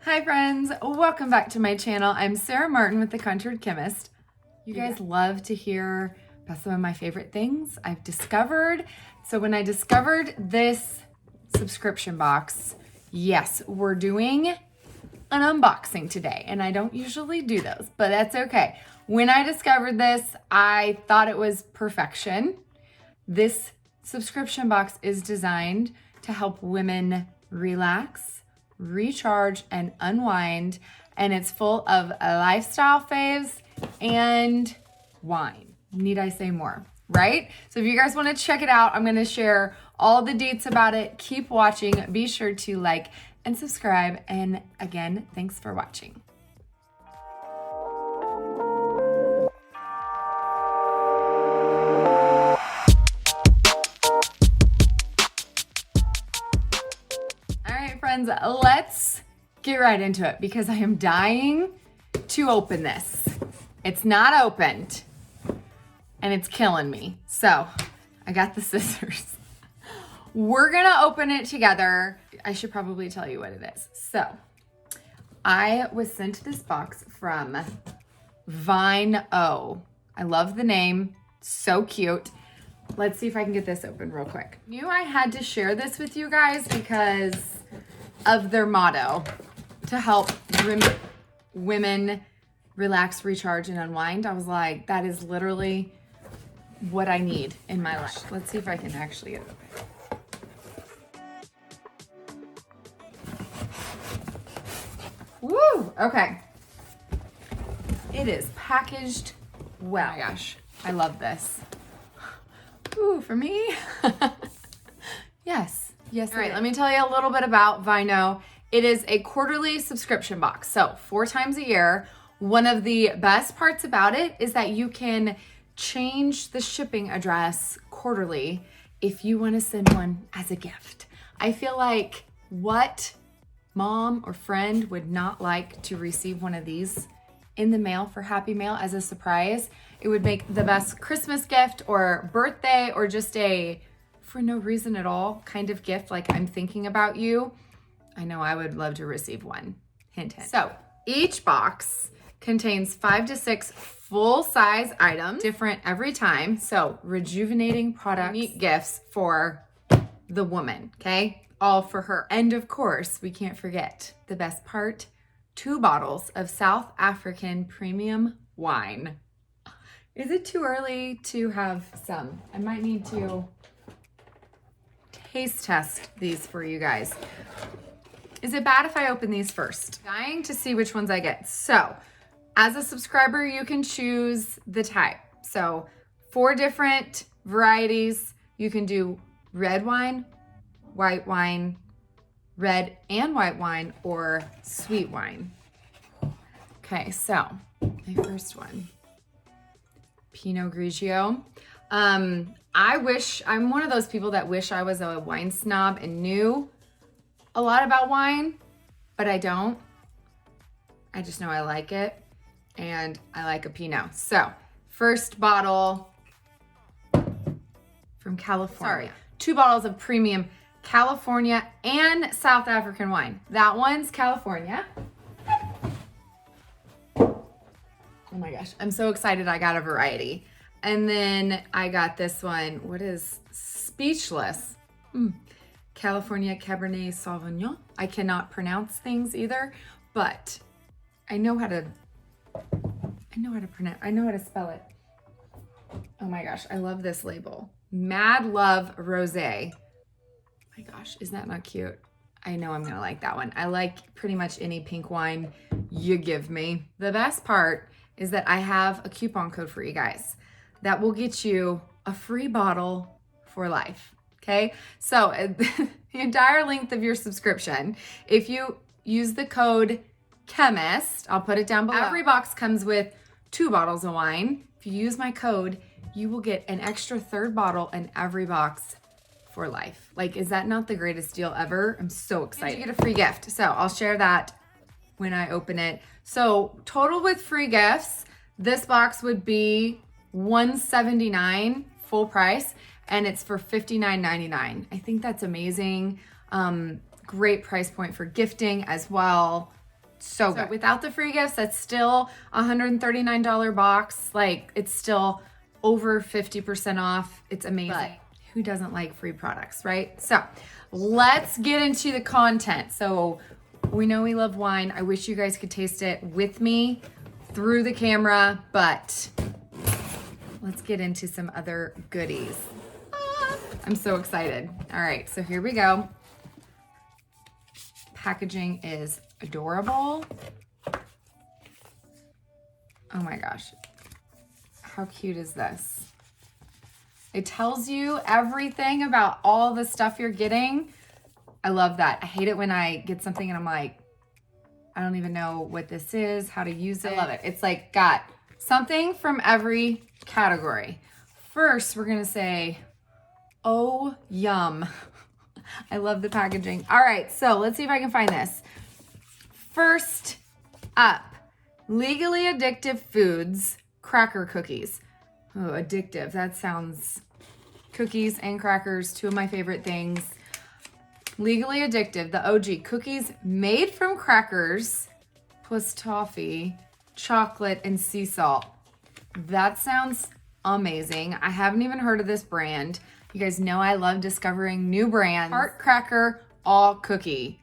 Hi friends, welcome back to my channel. I'm Sarah Martin with the Contoured Chemist. You guys love to hear about some of my favorite things I've discovered. So when I discovered this subscription box, yes, we're doing an unboxing today, and I don't usually do those, but that's okay. When I discovered this, I thought it was perfection. This subscription box is designed to help women relax, recharge, and unwind, and it's full of lifestyle faves and wine. Need I say more, right? So if you guys want to check it out, I'm going to share all the deets about it. Keep watching. Be sure to like and subscribe. And again, thanks for watching. All right, friends, let's get right into it because I am dying to open this. It's not opened and it's killing me. So I got the scissors. We're gonna open it together. I should probably tell you what it is. So I was sent this box from Vine O. I love the name, so cute. Let's see if I can get this open real quick. Knew I had to share this with you guys because of their motto, to help women relax, recharge, and unwind. I was like, that is literally what I need in my life. Let's see if I can actually get it open. Woo! Okay. It is packaged well. Oh my gosh, I love this. Ooh, for me? Yes. Yes. All right, let me tell you a little bit about Vino. It is a quarterly subscription box, so 4 times a year. One of the best parts about it is that you can change the shipping address quarterly if you want to send one as a gift. I feel like what mom or friend would not like to receive one of these in the mail for Happy Mail as a surprise? It would make the best Christmas gift or birthday or just a for no reason at all kind of gift, like I'm thinking about you. I know I would love to receive one. Hint, hint. So each box contains 5 to 6 full-size items, different every time. So rejuvenating products, unique gifts for the woman, okay? All for her. And of course, we can't forget the best part, 2 bottles of South African premium wine. Is it too early to have some? I might need to taste test these for you guys. Is it bad if I open these first? Dying to see which ones I get. So as a subscriber, you can choose the type. So 4 different varieties. You can do red wine, white wine, red and white wine, or sweet wine. Okay, so my first one, Pinot Grigio. I'm one of those people that wish I was a wine snob and knew a lot about wine, but I don't. I just know I like it, and I like a Pinot. So, first bottle from California. Sorry, 2 bottles of premium California and South African wine. That one's California. Oh my gosh, I'm so excited I got a variety. And then I got this one, what is Speechless? California Cabernet Sauvignon. I cannot pronounce things either, but I know how to spell it. Oh my gosh, I love this label. Mad Love Rosé. My gosh, is that not cute? I know I'm gonna like that one. I like pretty much any pink wine you give me. The best part is that I have a coupon code for you guys that will get you a free bottle for life, okay? So the entire length of your subscription, if you use the code CHEMIST, I'll put it down below. Every box comes with 2 bottles of wine. If you use my code, you will get an extra 3rd bottle in every box for life. Like, is that not the greatest deal ever? I'm so excited. You get a free gift. So I'll share that when I open it. So total with free gifts, this box would be $179 full price, and it's for $59.99. I think that's amazing. Great price point for gifting as well. So good. Without the free gifts, that's still a $139 box. Like, it's still over 50% off. It's amazing. But who doesn't like free products, right? So let's get into the content. So we know we love wine. I wish you guys could taste it with me through the camera, but let's get into some other goodies. I'm so excited. All right, so here we go. Packaging is adorable. Oh my gosh. How cute is this? It tells you everything about all the stuff you're getting. I love that. I hate it when I get something and I'm like, I don't even know what this is, how to use it. I love it. It's like got something from every category. First, we're gonna say, oh, yum. I love the packaging. All right, so let's see if I can find this. First up, legally addictive foods, cracker cookies. Oh, addictive, that sounds, cookies and crackers, two of my favorite things. Legally addictive, the OG, cookies made from crackers plus toffee, chocolate, and sea salt. That sounds amazing. I haven't even heard of this brand. You guys know I love discovering new brands. Heart cracker, all cookie.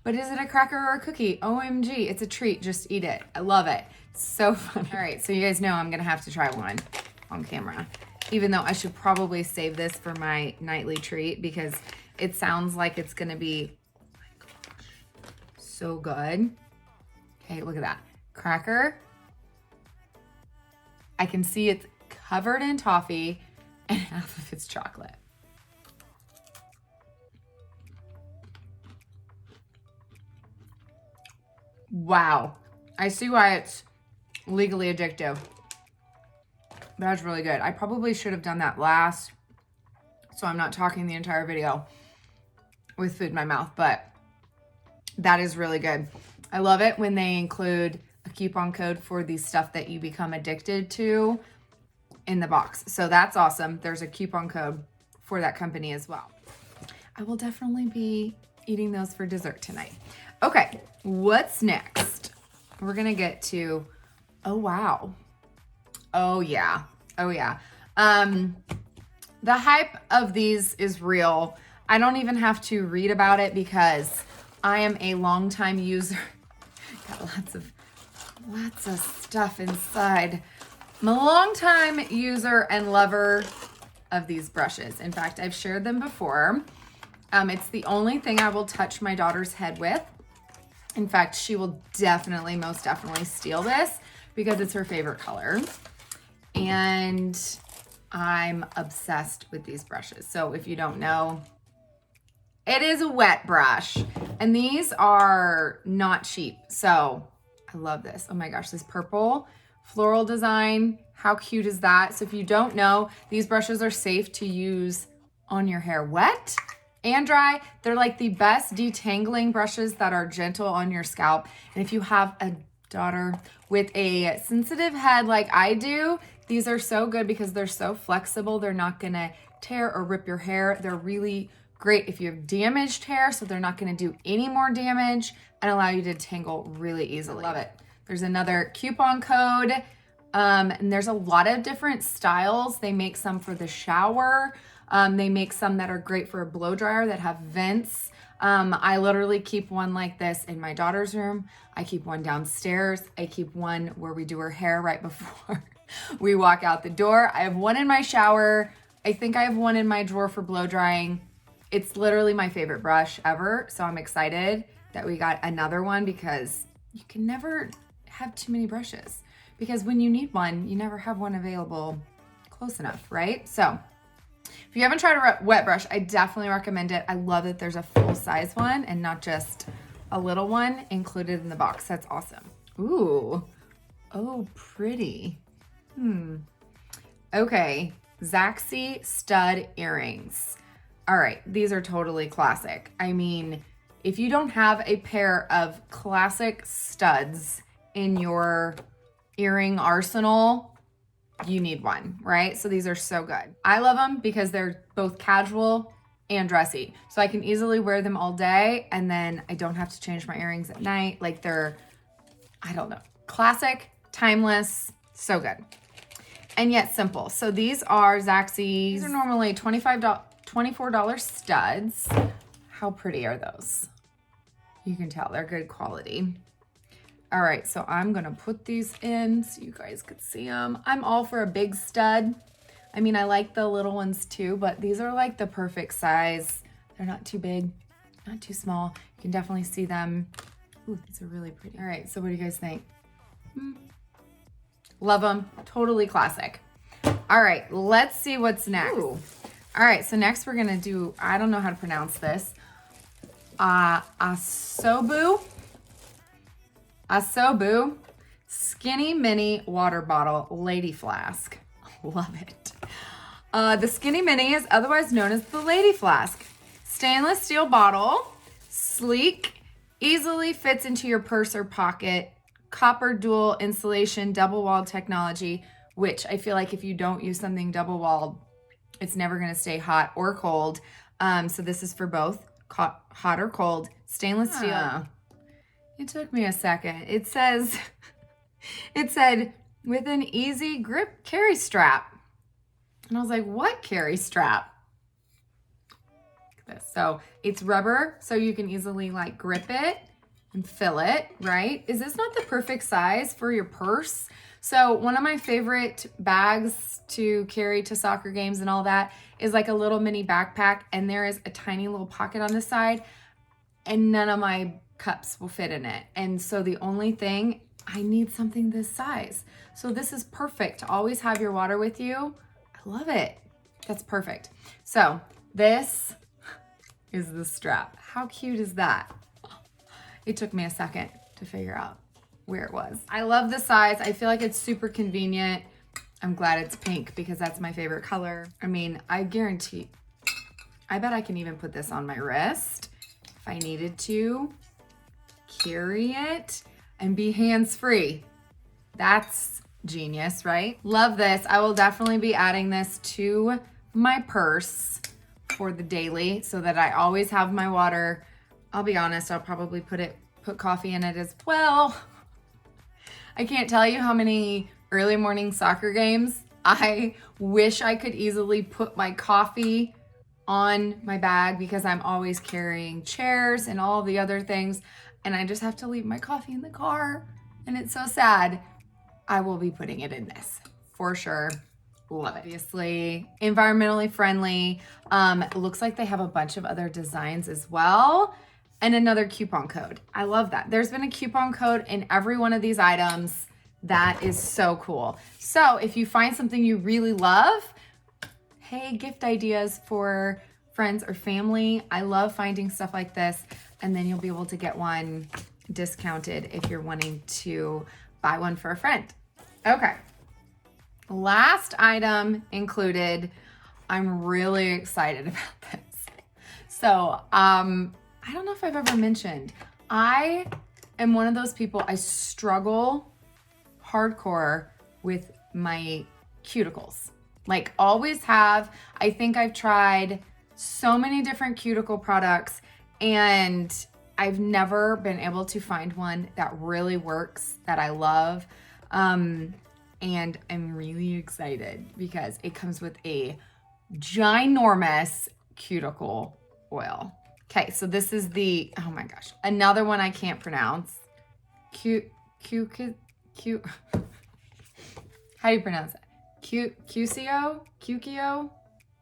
But is it a cracker or a cookie? OMG, it's a treat, just eat it. I love it. It's so fun. All right, so you guys know I'm gonna have to try one on camera. Even though I should probably save this for my nightly treat because it sounds like it's gonna be, oh my gosh, so good. Okay, look at that. Cracker. I can see it's covered in toffee and half of it's chocolate. Wow. I see why it's legally addictive. That's really good. I probably should have done that last, so I'm not talking the entire video with food in my mouth, but that is really good. I love it when they include a coupon code for the stuff that you become addicted to in the box. So that's awesome. There's a coupon code for that company as well. I will definitely be eating those for dessert tonight. Okay, what's next? We're gonna get to, oh wow. Oh yeah, oh yeah. The hype of these is real. I don't even have to read about it because I am a longtime user. Got lots of stuff inside. I'm a longtime user and lover of these brushes. In fact, I've shared them before. It's the only thing I will touch my daughter's head with. In fact, she will definitely, most definitely steal this because it's her favorite color. And I'm obsessed with these brushes. So if you don't know, it is a wet brush and these are not cheap. So I love this. Oh my gosh, this purple floral design. How cute is that? So if you don't know, these brushes are safe to use on your hair wet and dry. They're like the best detangling brushes that are gentle on your scalp. And if you have a daughter with a sensitive head like I do, these are so good because they're so flexible. They're not gonna tear or rip your hair. They're really great if you have damaged hair, so they're not gonna do any more damage and allow you to tangle really easily. I love it. There's another coupon code, and there's a lot of different styles. They make some for the shower. They make some that are great for a blow dryer that have vents. I literally keep one like this in my daughter's room. I keep one downstairs. I keep one where we do her hair right before we walk out the door. I have one in my shower. I think I have one in my drawer for blow drying. It's literally my favorite brush ever. So I'm excited that we got another one because you can never have too many brushes because when you need one, you never have one available close enough, right? So if you haven't tried a wet brush, I definitely recommend it. I love that there's a full size one and not just a little one included in the box. That's awesome. Ooh, oh, pretty. Okay, Xoxo stud earrings. All right, these are totally classic. I mean, if you don't have a pair of classic studs in your earring arsenal, you need one, right? So these are so good. I love them because they're both casual and dressy. So I can easily wear them all day and then I don't have to change my earrings at night. Like they're, I don't know, classic, timeless, so good. And yet simple. So these are Xoxo. These are normally $24 studs. How pretty are those? You can tell they're good quality. All right, so I'm gonna put these in so you guys could see them. I'm all for a big stud. I mean, I like the little ones too, but these are like the perfect size. They're not too big, not too small. You can definitely see them. Ooh, these are really pretty. All right, so what do you guys think? Love them, totally classic. All right, let's see what's next. Ooh. All right, so next we're gonna do, I don't know how to pronounce this. Asobu Skinny Mini Water Bottle Lady Flask. Love it. The Skinny Mini is otherwise known as the Lady Flask. Stainless steel bottle, sleek, easily fits into your purse or pocket, copper dual insulation, double walled technology, which I feel like if you don't use something double walled, it's never gonna stay hot or cold. So this is for both hot or cold. Stainless steel. It took me a second. It said with an easy grip carry strap. And I was like, what carry strap? Look at this. So it's rubber, so you can easily like grip it and fill it, right? Is this not the perfect size for your purse? So one of my favorite bags to carry to soccer games and all that is like a little mini backpack, and there is a tiny little pocket on the side, and none of my cups will fit in it. And so the only thing, I need something this size. So this is perfect to always have your water with you. I love it. That's perfect. So this is the strap. How cute is that? It took me a second to figure out where it was. I love the size. I feel like it's super convenient. I'm glad it's pink because that's my favorite color. I mean, I guarantee, I bet I can even put this on my wrist if I needed to. Carry it and be hands-free. That's genius, right? Love this. I will definitely be adding this to my purse for the daily so that I always have my water. I'll be honest, I'll probably put coffee in it as well. I can't tell you how many early morning soccer games I wish I could easily put my coffee on my bag because I'm always carrying chairs and all the other things, and I just have to leave my coffee in the car, and it's so sad. I will be putting it in this for sure. Love it. Obviously, environmentally friendly. It looks like they have a bunch of other designs as well, and another coupon code. I love that. There's been a coupon code in every one of these items. That is so cool. So if you find something you really love, hey, gift ideas for friends or family. I love finding stuff like this, and then you'll be able to get one discounted if you're wanting to buy one for a friend. Okay. Last item included. I'm really excited about this. So, I don't know if I've ever mentioned, I am one of those people, I struggle hardcore with my cuticles. Like always have. I think I've tried so many different cuticle products and I've never been able to find one that really works, that I love. And I'm really excited because it comes with a ginormous cuticle oil. Okay, so this is the, oh my gosh, another one I can't pronounce. How do you pronounce it? Cucio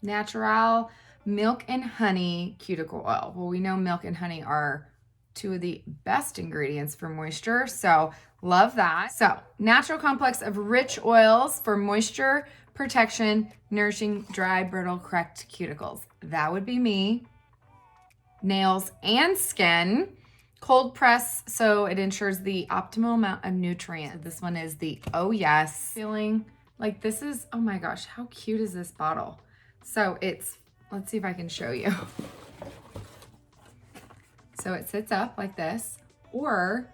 Natural Milk and Honey Cuticle Oil. Well, we know milk and honey are two of the best ingredients for moisture, so love that. So, natural complex of rich oils for moisture protection, nourishing dry, brittle, cracked cuticles. That would be me. Nails and skin. Cold press, so it ensures the optimal amount of nutrients. This one is the Oh Yes. Feeling like this is, oh my gosh, how cute is this bottle? So it's, let's see if I can show you. So it sits up like this, or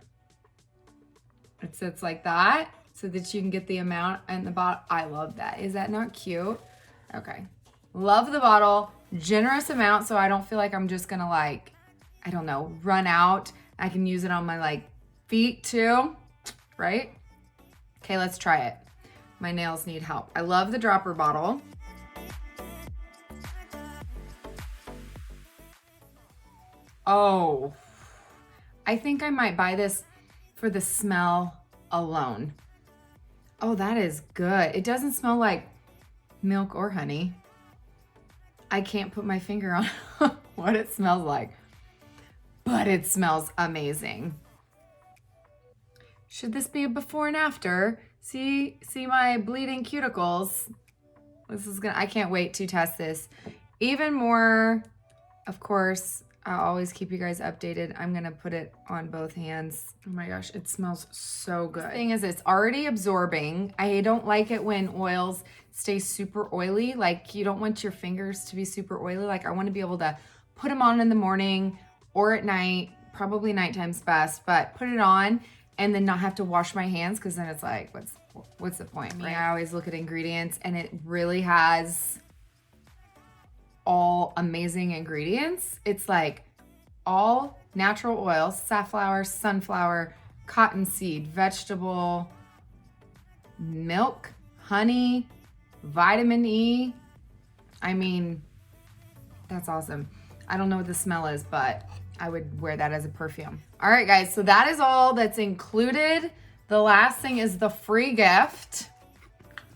it sits like that so that you can get the amount and the bottle. I love that. Is that not cute? Okay. Love the bottle. generous amount so I don't feel like I'm just gonna like, I don't know, run out. I can use it on my like feet too, right? Okay, let's try it. My nails need help. I love the dropper bottle. Oh, I think I might buy this for the smell alone. Oh, that is good. It doesn't smell like milk or honey. I can't put my finger on what it smells like, but it smells amazing. Should this be a before and after? See my bleeding cuticles. I can't wait to test this. Even more, of course, I'll always keep you guys updated. I'm gonna put it on both hands. Oh my gosh, it smells so good. The thing is, it's already absorbing. I don't like it when oils stay super oily. Like, you don't want your fingers to be super oily. Like, I wanna be able to put them on in the morning or at night, probably nighttime's best, but put it on and then not have to wash my hands, because then it's like, what's the point, right? I always look at ingredients, and it really has all amazing ingredients. It's like all natural oils, safflower, sunflower, cottonseed, vegetable, milk, honey, vitamin E. I mean, that's awesome. I don't know what the smell is, but I would wear that as a perfume. All right, guys, so that is all that's included. The last thing is the free gift,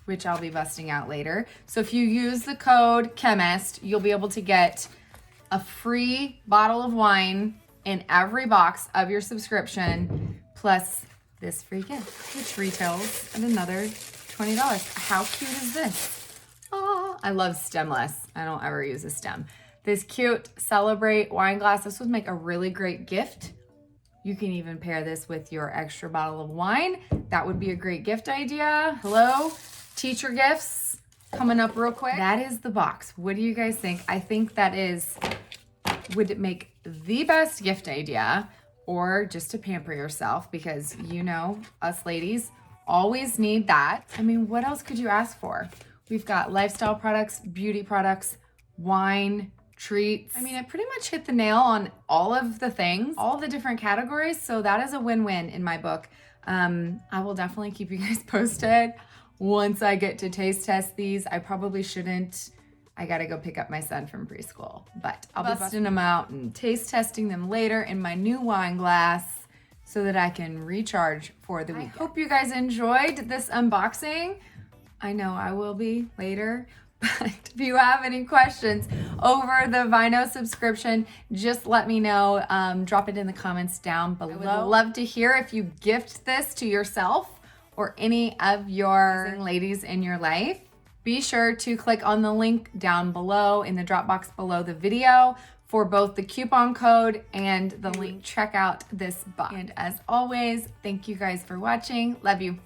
which I'll be busting out later. So if you use the code Chemist, you'll be able to get a free bottle of wine in every box of your subscription, plus this free gift, which retails at another $20. How cute is this? Oh, I love stemless. I don't ever use a stem. This cute Celebrate wine glass. This would make a really great gift. You can even pair this with your extra bottle of wine. That would be a great gift idea. Hello, teacher gifts coming up real quick. That is the box. What do you guys think? I think that would make the best gift idea, or just to pamper yourself, because you know, us ladies always need that. I mean, what else could you ask for? We've got lifestyle products, beauty products, wine, treats. I mean, I pretty much hit the nail on all of the things, all the different categories. So that is a win-win in my book. I will definitely keep you guys posted once I get to taste test these. I probably shouldn't. I gotta go pick up my son from preschool, but I'll be busting them out and taste testing them later in my new wine glass so that I can recharge for the week. I hope you guys enjoyed this unboxing. I know I will be later. But if you have any questions over the Vino subscription, just let me know. Drop it in the comments down below. I would love to hear if you gift this to yourself or any of your ladies in your life. Be sure to click on the link down below in the drop box below the video for both the coupon code and the link. Check out this box. And as always, thank you guys for watching. Love you.